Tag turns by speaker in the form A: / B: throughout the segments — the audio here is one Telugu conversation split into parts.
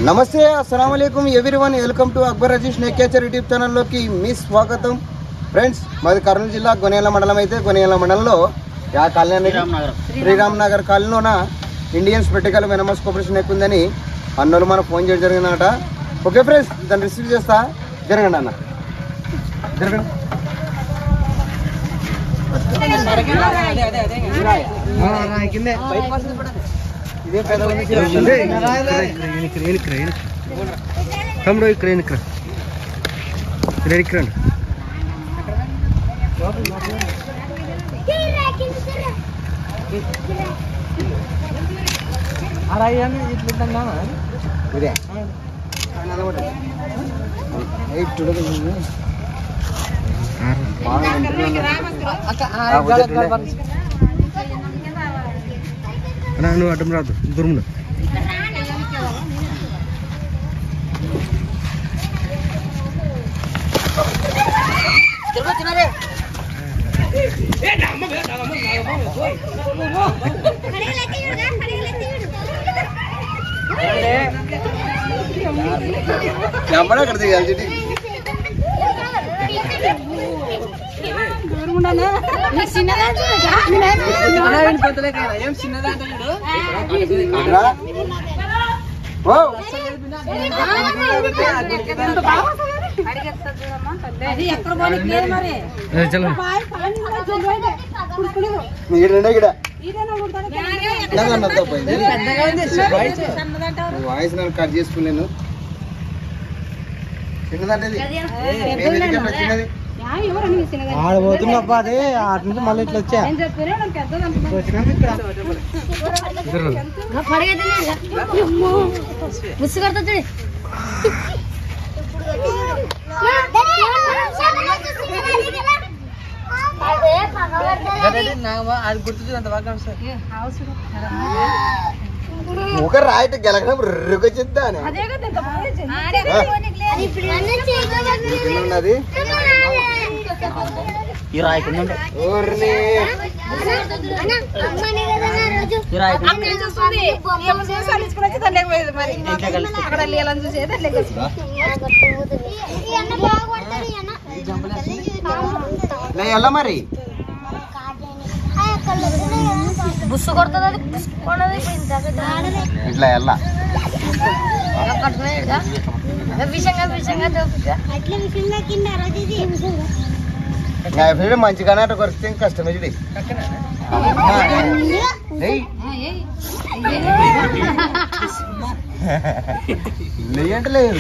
A: నమస్తే అస్సలాము అలైకుం ఎవ్రీవన్, వెల్కమ్ టు అక్బర్ రజీష్ నేకేచర్ యూట్యూబ్ ఛానల్లోకి మీ స్వాగతం. ఫ్రెండ్స్, మాది కర్నూలు జిల్లా గొనేల మండలం. అయితే గొనేల మండలంలో యా కాలనీ శ్రీరామ్ నగర్ కాలనీలోన ఇండియన్ స్పెటికల్ వెనమస్ కోఆపరేషన్ ఎక్కువ ఉందని అన్నోళ్ళు మనం ఫోన్ చేయడం జరిగిందన్నమాట. ఓకే ఫ్రెండ్స్, దాన్ని రిసీవ్ చేస్తా. జరగండి అన్న, జరగండి. ఇదే పెద్ద తమ్ముడు ఇక్కడ ఇక్కడ ఇదే నువ్వు అడ్డం రాదు దూరంలో. నమ్మడా అక్కడ దిగాలి వాయిస్ నన్ను కట్ చేసుకోలేను. చిన్నదంటే చిన్నది ఆడబోతున్నప్ప అదే ఆట నుంచి మళ్ళీ ఇట్లా వచ్చా ఒక రాయిట గెలకడం రుకొచ్చిద్దా ఉన్నది ఈ రాయకుండా ఎలా మరి బుస్సు కొడుతుంది ఇట్లా ఎలా మంచిగానే అటు కొరిస్తే కష్టమే చూడి లేయంటే లేదు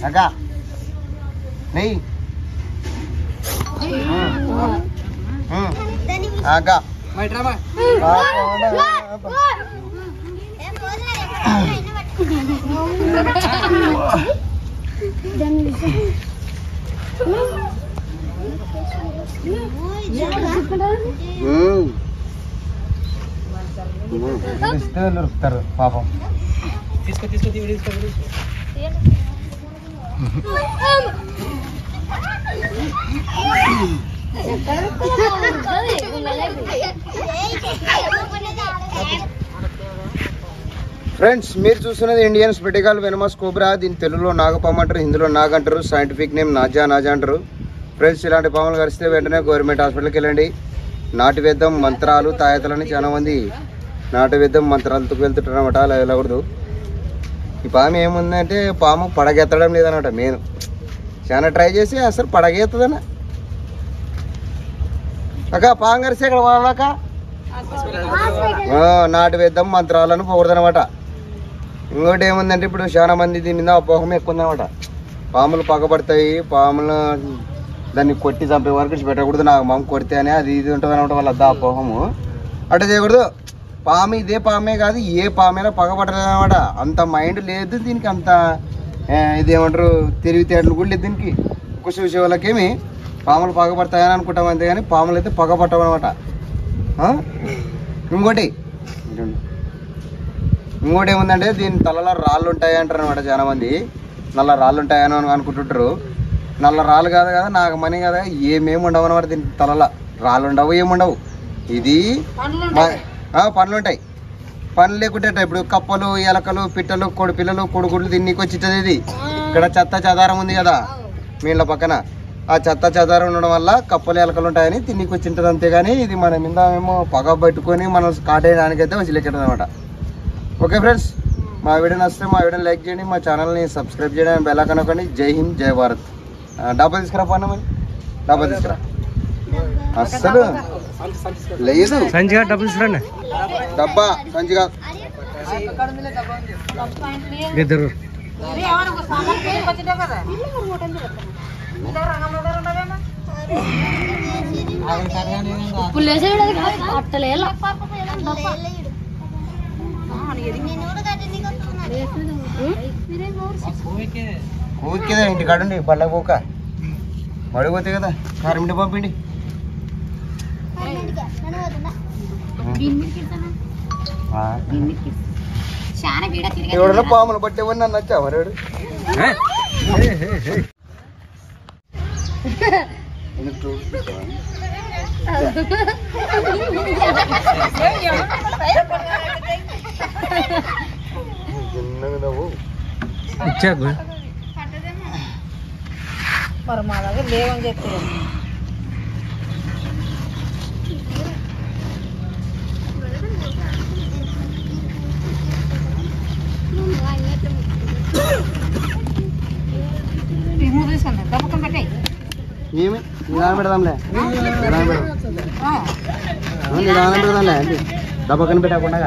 A: అక్క నెయ్యి అక్క నరుకుతారు పాపం. ఫ్రెండ్స్, మీరు చూస్తున్నది ఇండియన్ స్పెటికల్ వెనమస్ కోబ్రా. దీని తెలుగులో నాగపాము అంటారు, హిందీలో నాగ అంటారు, సైంటిఫిక్ నేమ్ నాజా అంటారు. ఫ్రెండ్స్, ఇలాంటి పాములు కరిస్తే వెంటనే గవర్నమెంట్ హాస్పిటల్కి వెళ్ళండి. నాటు వేద్దాం మంత్రాలు తాయతలని చాలా మంది నాటు వేద్దాం మంత్రాలతో వెళ్తుంటారు అనమాట. అలా వెళ్ళకూడదు. ఈ పాము ఏముందంటే పాము పడగెత్తడం లేదనమాట. మెయిన్ చాలా ట్రై చేసి అసలు పడగెత్తదన్న అక్క పాము కరిస్తే ఇక్కడ వాళ్ళక నాటు వేద్దాం మంత్రాలను పోకూడదనమాట. ఇంకోటి ఏముందంటే ఇప్పుడు చాలా మంది దీని మీద అపోహం ఎక్కువ ఉందనమాట. పాములు పగబడతాయి, పాములు దాన్ని కొట్టి చంపే వరకు పెట్టకూడదు, నాకు మామ కొడితే అని అది ఇది ఉంటుంది అనమాట. వాళ్ళ అద్దా అపోహము అట్లా చేయకూడదు. పాము ఇదే పామే కాదు, ఏ పామైనా పగబడలేదు అనమాట. అంత మైండ్ లేదు దీనికి, అంత ఇదేమంటారు తెలివితేటలు కూడా లేదు దీనికి. కుషి విషయం వాళ్ళకేమి పాములు పగబడతాయని అనుకుంటాం అంతే, కానీ పాములు అయితే పగబట్టవు అనమాట. ఇంకోటి ఏముందంటే దీని తలలో రాళ్ళు ఉంటాయి అంటారు అనమాట చాలా మంది. నల్ల రాళ్ళు ఉంటాయని అనుకుంటుంటారు. నల్ల రాళ్ళు కాదు కదా, నాకు మనీ కదా, ఏమేమి ఉండవు అనమాట దీని తలలో. రాళ్ళు ఉండవు, ఏముండవు. ఇది పనులు ఉంటాయి. పనులు లేకుంటే ఇప్పుడు కప్పలు, ఎలకలు, పిట్టలు, కోడి పిల్లలు, కొడుగుడ్లు తిన్నీకి వచ్చింది. ఇది ఇక్కడ చెత్త చెదారం ఉంది కదా మీ ఇళ్ళ పక్కన, ఆ చెత్త చెదారం ఉండడం వల్ల కప్పలు, ఎలకలు ఉంటాయని తిన్నీకి వచ్చింటుంది. అంతేగాని ఇది మన మీద మేము పగ పట్టుకొని మనం కాటేయడానికైతే వదిలేకడం అనమాట. ఓకే ఫ్రెండ్స్, మా వీడియో నచ్చితే మా వీడియోని లైక్ చేయండి, మా ఛానల్ని సబ్స్క్రైబ్ చేయడం బెల్ ఐకాన్ నొక్కండి. జై హింద్, జై భారత్. డబ్బా తీసుకురా పన్న మరి, డబ్బా తీసుకురా. అస్సలు లేదు సంచిగా డబ్బా తీసుకురండి. డబ్బా సంచిగా ఇద్దరు ఊరికేదా ఇంటికాడండి పళ్ళకి పోక మడిపోతాయి కదా. కారం ఇంటి పంపిండి. ఎవడన్నా పాములు పట్టేవని నన్ను వచ్చా వరాడు.
B: మరి మా దగ్గర లేవని చెప్పి తీసుకుంటా దప్పకం పెట్టాయి.
A: ఏమి నిదానం పెడదాంలే, నిదానం పెడదాంలే అండి. దప్పకని పెట్టకుండా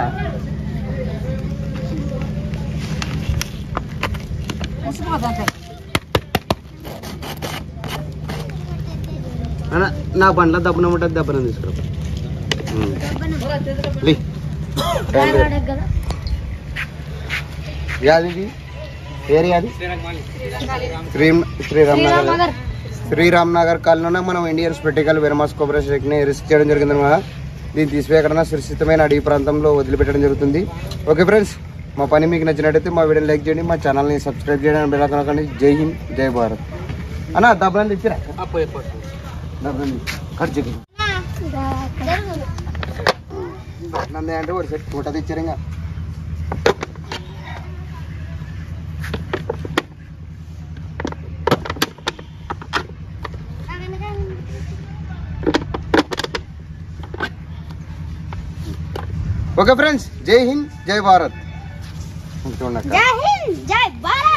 A: నా బండ్ల దప్పన ఉంటుంది. దప్పన తీసుకురా. యాది ఏరియాది శ్రీరామ్ నగర్ కాలనీలో మనం ఇండియన్ స్పెటికల్ వెరమాస్ కోఆపరేషన్ రిస్క్ చేయడం జరిగింది అనమాట. దీన్ని తీసిపోయి ఎక్కడన్నా సురక్షితమైన అడవి ప్రాంతంలో వదిలిపెట్టడం జరుగుతుంది. ఓకే ఫ్రెండ్స్, మా పని మీకు నచ్చినట్టయితే మా వీడియోని లైక్ చేయండి, మా ఛానల్ని సబ్స్క్రైబ్ చేయడం బెల్ ఐకాన్ నొక్కండి. జై హింద్, జై భారత్. అన్న దబ్బని తెచ్చిరా, దబ్బని ఖర్చు నందే అంటే ఒక సెట్ ఫోటో తెచ్చారు. ఇంకా ఓకే ఫ్రెండ్స్, జై హింద్, జై భారత్.
C: జై హింద్, జై భారత్.